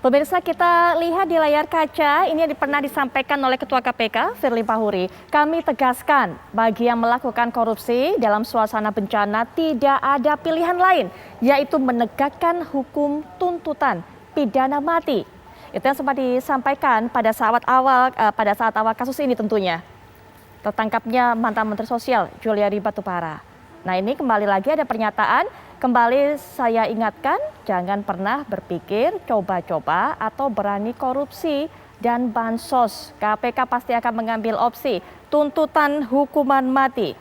Pemirsa, kita lihat di layar kaca, ini pernah disampaikan oleh Ketua KPK, Firly Bahuri. Kami tegaskan, bagi yang melakukan korupsi dalam suasana bencana tidak ada pilihan lain, yaitu menegakkan hukum tuntutan pidana mati. Itu yang sempat disampaikan pada saat awal kasus ini tentunya. Tertangkapnya mantan Menteri Sosial Juliari Batubara. Nah, ini kembali lagi ada pernyataan, kembali saya ingatkan, jangan pernah berpikir coba-coba atau berani korupsi dan bansos. KPK pasti akan mengambil opsi tuntutan hukuman mati.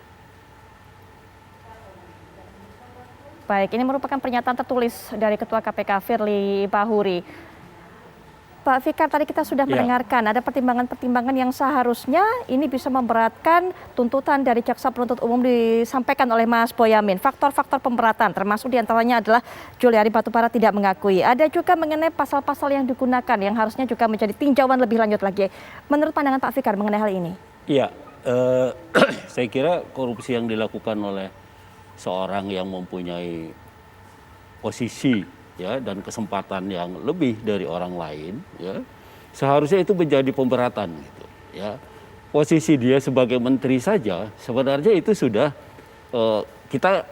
Baik, ini merupakan pernyataan tertulis dari Ketua KPK Firly Bahuri. Pak Fikar, tadi kita sudah mendengarkan ada pertimbangan-pertimbangan yang seharusnya ini bisa memberatkan tuntutan dari jaksa penuntut umum disampaikan oleh Mas Boyamin. Faktor-faktor pemberatan termasuk diantaranya adalah Juliari Batubara tidak mengakui. Ada juga mengenai pasal-pasal yang digunakan yang harusnya juga menjadi tinjauan lebih lanjut lagi. Menurut pandangan Pak Fikar mengenai hal ini? Iya, saya kira korupsi yang dilakukan oleh seorang yang mempunyai posisi ya dan kesempatan yang lebih dari orang lain ya seharusnya itu menjadi pemberatan gitu ya. Posisi dia sebagai menteri saja sebenarnya itu sudah kita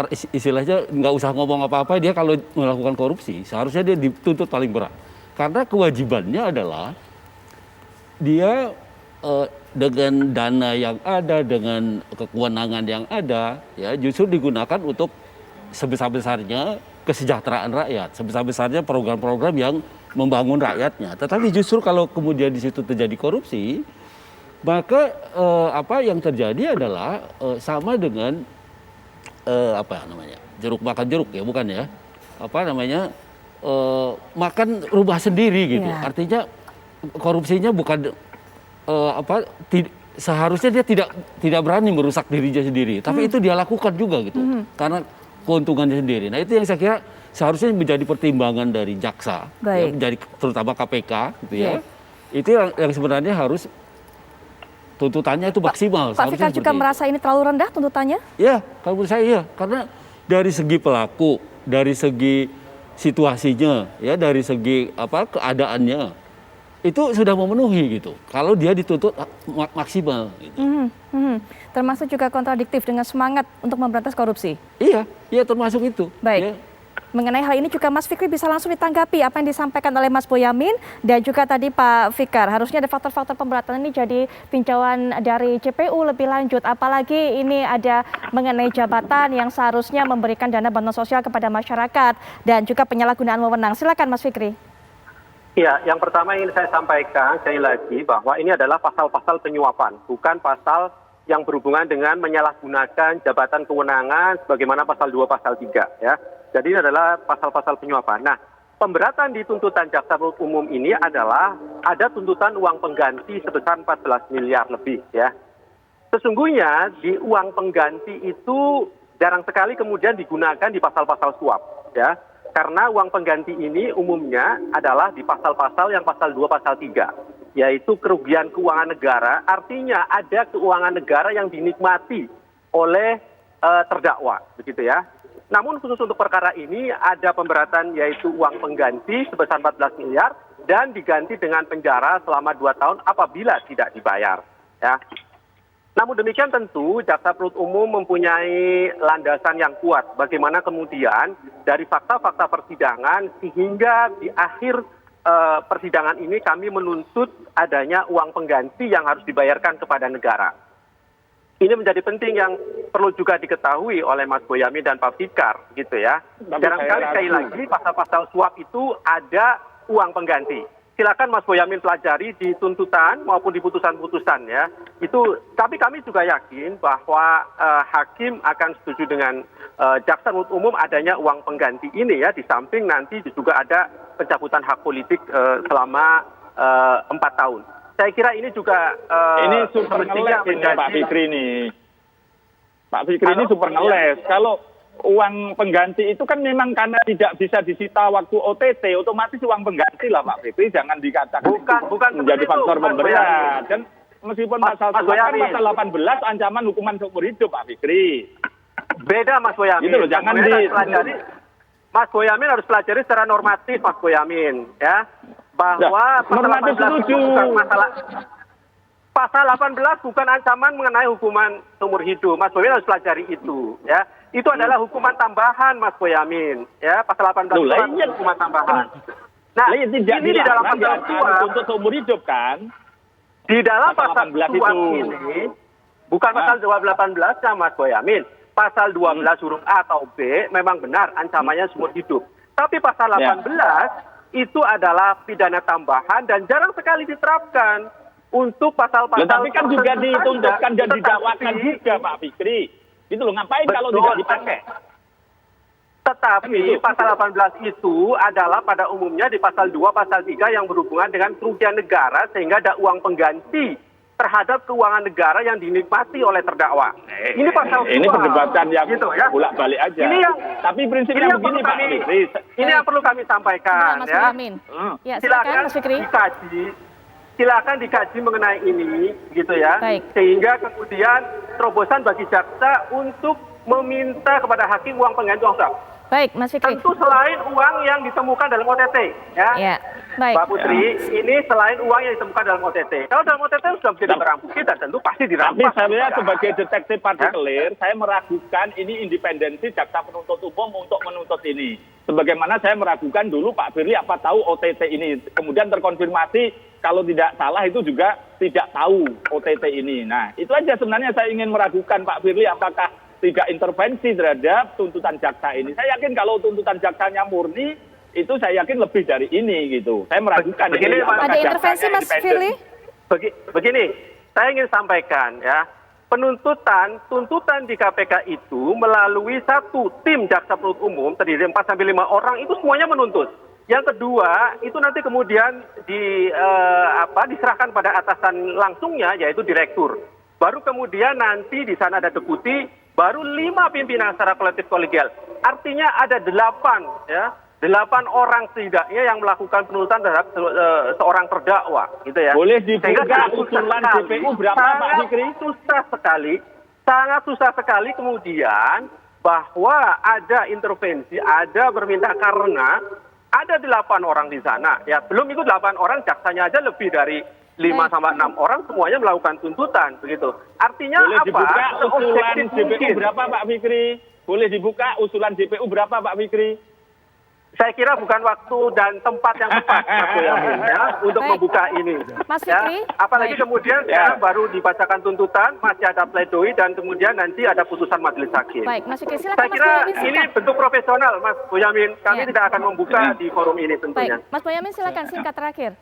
istilahnya nggak usah ngomong apa-apa, dia kalau melakukan korupsi seharusnya dia dituntut paling berat karena kewajibannya adalah dia dengan dana yang ada, dengan kewenangan yang ada ya justru digunakan untuk sebesar-besarnya kesejahteraan rakyat, sebesar-besarnya program-program yang membangun rakyatnya. Tetapi justru kalau kemudian di situ terjadi korupsi, maka apa yang terjadi adalah sama dengan jeruk makan jeruk ya, bukan ya? Makan rubah sendiri gitu. Yeah. Artinya korupsinya bukan seharusnya dia tidak berani merusak dirinya sendiri, tapi itu dia lakukan juga gitu. Karena keuntungannya sendiri. Nah, itu yang saya kira seharusnya menjadi pertimbangan dari jaksa, ya, menjadi terutama KPK, gitu ya. Itu yang sebenarnya harus tuntutannya itu maksimal. Pak Fikar juga merasa ini terlalu rendah tuntutannya? Ya, kalau menurut saya iya, karena dari segi pelaku, dari segi situasinya, ya, dari segi keadaannya itu sudah memenuhi gitu. Kalau dia dituntut maksimal. Gitu. Termasuk juga kontradiktif dengan semangat untuk memberantas korupsi. Iya termasuk itu. Baik. Ya. Mengenai hal ini juga Mas Fikri bisa langsung ditanggapi apa yang disampaikan oleh Mas Boyamin dan juga tadi Pak Fikar. Harusnya ada faktor-faktor pemberatan ini jadi tinjauan dari JPU lebih lanjut. Apalagi ini ada mengenai jabatan yang seharusnya memberikan dana bantuan sosial kepada masyarakat dan juga penyalahgunaan wewenang. Silakan Mas Fikri. Ya, yang pertama ingin saya sampaikan sekali lagi bahwa ini adalah pasal-pasal penyuapan, bukan pasal yang berhubungan dengan menyalahgunakan jabatan kewenangan sebagaimana pasal 2, pasal 3 ya. Jadi ini adalah pasal-pasal penyuapan. Nah, pemberatan di tuntutan jaksa penuntut umum ini adalah ada tuntutan uang pengganti sebesar 14 miliar lebih ya. Sesungguhnya di uang pengganti itu jarang sekali kemudian digunakan di pasal-pasal suap ya. Karena uang pengganti ini umumnya adalah di pasal-pasal yang pasal 2, pasal 3, yaitu kerugian keuangan negara, artinya ada keuangan negara yang dinikmati oleh terdakwa, begitu ya. Namun khusus untuk perkara ini ada pemberatan yaitu uang pengganti sebesar 14 miliar dan diganti dengan penjara selama 2 tahun apabila tidak dibayar, ya. Namun demikian tentu jaksa penuntut umum mempunyai landasan yang kuat bagaimana kemudian dari fakta-fakta persidangan sehingga di akhir persidangan ini kami menuntut adanya uang pengganti yang harus dibayarkan kepada negara. Ini menjadi penting yang perlu juga diketahui oleh Mas Boyamin dan Pak Fikar gitu ya. Jarang sekali lagi pasal-pasal suap itu ada uang pengganti. Silakan Mas Boyamin pelajari di tuntutan maupun di putusan-putusan ya. Tapi kami juga yakin bahwa hakim akan setuju dengan jaksa penuntut umum adanya uang pengganti ini ya, di samping nanti juga ada pencabutan hak politik selama 4 tahun. Saya kira ini juga ini super ngeles ini Pak Fikri nih. Pak Fikri ini super ngeles. Kalau uang pengganti itu kan memang karena tidak bisa disita waktu OTT, otomatis uang pengganti lah Pak Fikri, jangan dikatakan bukan menjadi faktor pemberat. Dan meskipun pasal 18 ancaman hukuman seumur hidup Pak Fikri. Beda Mas Boyamin. Gitu loh, jangan Mas Boyamin harus pelajari secara normatif, Mas Boyamin, ya, bahwa pasal normatif 18 itu setuju. bukan masalah. Pasal 18 bukan ancaman mengenai hukuman seumur hidup. Mas Boyamin harus pelajari itu, ya. Itu adalah hukuman tambahan, Mas Boyamin, ya. Pasal 18 Loh, itu lah adalah iya. hukuman tambahan. Nah, Lah, ya tidak ini di dalam dilarang pasal ya, untuk 2, seumur hidup kan? di dalam pasal pasal 18 2 itu. ini, bukan pasal 18 ya, Mas Boyamin. Pasal 12 huruf A atau B memang benar ancamannya seumur hidup. Tapi pasal 18 itu adalah pidana tambahan dan jarang sekali diterapkan untuk pasal-pasal. Loh, tapi kan juga tertentu dituntutkan saja. dan didakwakan Tetapi- juga Pak Fikri. Gitu loh, ngapain kalau Betul. tidak dipakai? Tetapi Itu. pasal 18 itu adalah pada umumnya di pasal 2, pasal 3 yang berhubungan dengan kerugian negara sehingga ada uang pengganti terhadap keuangan negara yang dinikmati oleh terdakwa. Ini pasal Ini 2. perdebatan yang Gitu ya. bolak-balik aja. Ini yang- Tapi prinsipnya ini yang begini perlu Pak kami- Fikri. Ini yang perlu kami sampaikan, Mas ya. Boyamin. Hmm. Ya, silakan Mas Fikri. Silakan dikaji mengenai ini, gitu ya. Baik. Sehingga kemudian terobosan bagi jaksa untuk meminta kepada hakim uang pengganti uang suap. Baik, Mas Fikri. Tentu selain uang yang ditemukan dalam OTT, ya. Ya, baik. Mbak Putri, ini selain uang yang ditemukan dalam OTT. Kalau dalam OTT sudah menjadi barang bukti dan tentu pasti Tapi dirampas. saya sebagai detektif partikelir, saya meragukan ini independensi jaksa penuntut umum untuk menuntut ini. Sebagaimana saya meragukan dulu Pak Firly apa tahu OTT ini. Kemudian terkonfirmasi kalau tidak salah itu juga tidak tahu OTT ini. Nah, itu aja sebenarnya saya ingin meragukan Pak Firly apakah tidak intervensi terhadap tuntutan jaksa ini. Saya yakin kalau tuntutan jaksanya murni, itu saya yakin lebih dari ini gitu. Saya meragukan Begini, ini. Pak. apakah Ada intervensi jaksanya Mas independen. Firly? Begini, saya ingin sampaikan ya, tuntutan di KPK itu melalui satu tim jaksa penuntut umum terdiri 4 sampai 5 orang itu semuanya menuntut. Yang kedua, itu nanti kemudian diserahkan pada atasan langsungnya yaitu direktur. Baru kemudian nanti di sana ada deputi, baru 5 pimpinan secara kolektif kolegial. Artinya ada 8 orang setidaknya yang melakukan penuntutan terhadap seorang terdakwa, gitu ya. Boleh Sehingga dibuka sangat susah usulan sekali, JPU berapa Pak Fikri? sangat susah sekali kemudian bahwa ada intervensi, ada berminta karena ada 8 orang di sana. Ya, belum itu 8 orang, jaksanya aja lebih dari 5 sampai 6 orang semuanya melakukan tuntutan, begitu. Artinya Boleh apa? dibuka usulan Seobjektif JPU mungkin. berapa Pak Fikri? Boleh dibuka usulan JPU berapa Pak Fikri? Saya kira bukan waktu dan tempat yang tepat Mas Boyamin, ya, untuk Baik. membuka ini. Mas Ya, Fikri, apalagi baik. kemudian Ya. sekarang baru dibacakan tuntutan, masih ada pledoi dan kemudian nanti ada putusan majelis hakim. Baik, Mas Fikri, silakan Saya Mas kira Boyamin ini singkat. bentuk profesional, Mas Boyamin. Kami Ya. tidak akan membuka di forum ini tentunya. Baik, Mas Boyamin silakan singkat terakhir.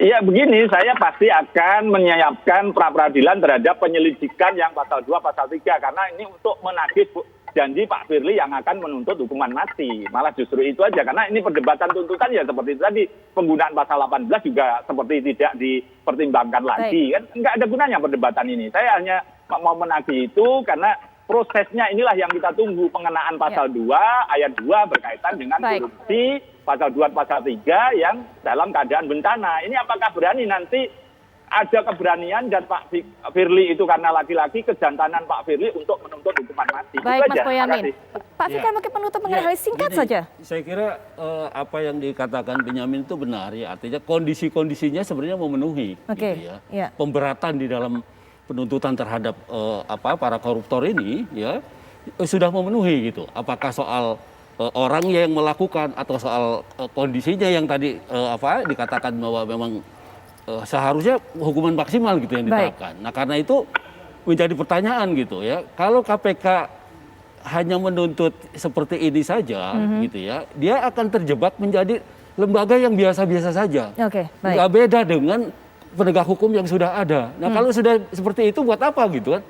Iya begini, saya pasti akan menyiapkan pra-peradilan terhadap penyelidikan yang pasal 2, pasal 3. Karena ini untuk menagih janji Pak Firly yang akan menuntut hukuman mati. Malah justru itu aja, karena ini perdebatan tuntutan ya seperti itu tadi. Penggunaan pasal 18 juga seperti tidak dipertimbangkan lagi. Kan nggak ada gunanya perdebatan ini. Saya hanya mau menagih itu karena prosesnya inilah yang kita tunggu. Pengenaan pasal 2, ayat 2 berkaitan dengan Baik. korupsi, pasal 2, pasal 3 yang dalam keadaan bencana. Ini apakah berani nanti ada keberanian dan Pak Firly itu karena laki-laki, kejantanan Pak Firly untuk menuntut hukuman mati. Baik, Itu Mas aja. Boyamin. Makasih. Pak Fikar mungkin penutup mengenai hal singkat Gini, saja. Saya kira apa yang dikatakan Benyamin itu benar ya, artinya kondisi-kondisinya sebenarnya memenuhi. Oke, Gitu ya. ya. Pemberatan di dalam penuntutan terhadap para koruptor ini ya sudah memenuhi gitu. Apakah soal orang yang melakukan atau soal kondisinya yang tadi dikatakan bahwa memang seharusnya hukuman maksimal gitu yang Baik. diterapkan. Nah karena itu menjadi pertanyaan gitu ya. Kalau KPK hanya menuntut seperti ini saja gitu ya, dia akan terjebak menjadi lembaga yang biasa-biasa saja. Oke, baik. Nggak beda dengan penegak hukum yang sudah ada. Nah kalau sudah seperti itu buat apa gitu kan?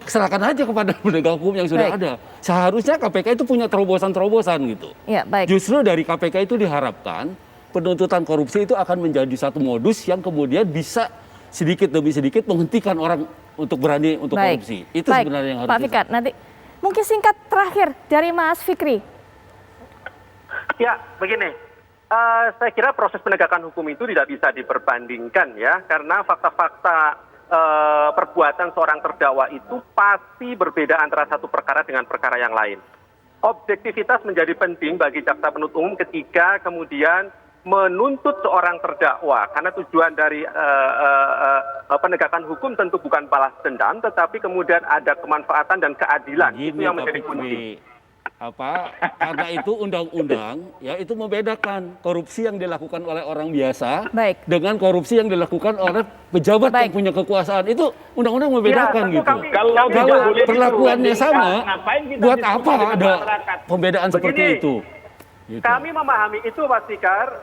Serahkan aja kepada penegak hukum yang sudah Baik. ada. Seharusnya KPK itu punya terobosan-terobosan gitu. Ya, baik. Justru dari KPK itu diharapkan penuntutan korupsi itu akan menjadi satu modus yang kemudian bisa sedikit demi sedikit menghentikan orang untuk berani untuk Baik. korupsi. Itu Baik, sebenarnya yang harus Pak Fikar, nanti mungkin singkat terakhir dari Mas Fikri. Ya, begini. Saya kira proses penegakan hukum itu tidak bisa diperbandingkan ya, karena fakta-fakta perbuatan seorang terdakwa itu pasti berbeda antara satu perkara dengan perkara yang lain. objektivitas menjadi penting bagi jaksa penuntut umum ketika kemudian menuntut seorang terdakwa, karena tujuan dari penegakan hukum tentu bukan balas dendam, tetapi kemudian ada kemanfaatan dan keadilan. Itu yang menjadi kunci. Karena itu undang-undang ya itu membedakan korupsi yang dilakukan oleh orang biasa dengan korupsi yang dilakukan oleh pejabat yang punya kekuasaan. Itu undang-undang membedakan gitu. Kalau perlakuannya sama, buat apa ada pembedaan seperti itu? Gitu. Kami memahami itu Pak Fikar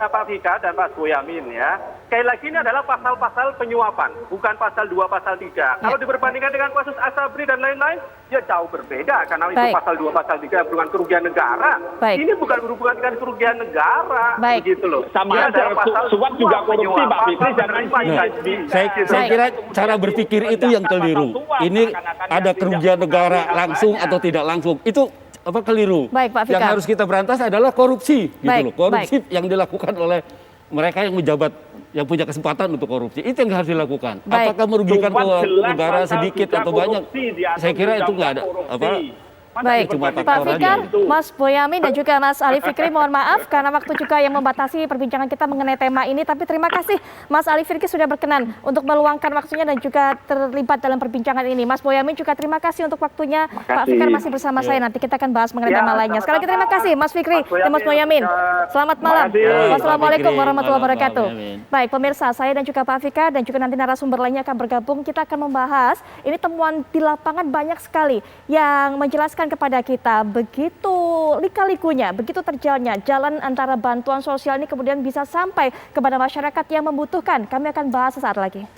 dan Pak Boyamin ya. Sekali lagi ini adalah pasal-pasal penyuapan, bukan pasal 2, pasal 3. Kalau diperbandingkan dengan kasus Asabri dan lain-lain, ya jauh berbeda karena itu pasal 2, pasal 3 berhubungan kerugian negara. Ini bukan berhubungan dengan kerugian negara, begitu loh. Sama aja suap juga korupsi, Pak Fikri. Saya kira cara berpikir itu yang keliru. Ini ada kerugian negara langsung atau tidak langsung. Itu keliru. Baik, Pak Fikar. Yang harus kita berantas adalah korupsi, gitu loh. Korupsi yang dilakukan oleh mereka yang menjabat, yang punya kesempatan untuk korupsi. Itu yang harus dilakukan. Apakah merugikan negara sedikit atau banyak? Saya kira itu nggak ada Baik, Pak Fikar, Mas Boyamin dan juga Mas Ali Fikri, mohon maaf karena waktu juga yang membatasi perbincangan kita mengenai tema ini. Tapi terima kasih Mas Ali Fikri sudah berkenan untuk meluangkan waktunya dan juga terlibat dalam perbincangan ini. Mas Boyamin juga terima kasih untuk waktunya. Pak Fikar masih bersama saya, nanti kita akan bahas mengenai tema lainnya. Sekali lagi terima kasih Mas Fikri dan Mas Boyamin. Selamat malam. Wassalamualaikum warahmatullahi wabarakatuh. Baik pemirsa, saya dan juga Pak Fikar dan juga nanti narasumber lainnya akan bergabung. Kita akan membahas ini temuan di lapangan banyak sekali yang menjelaskan kepada kita begitu lika-likunya, begitu terjalnya jalan antara bantuan sosial ini kemudian bisa sampai kepada masyarakat yang membutuhkan. Kami akan bahas sesaat lagi.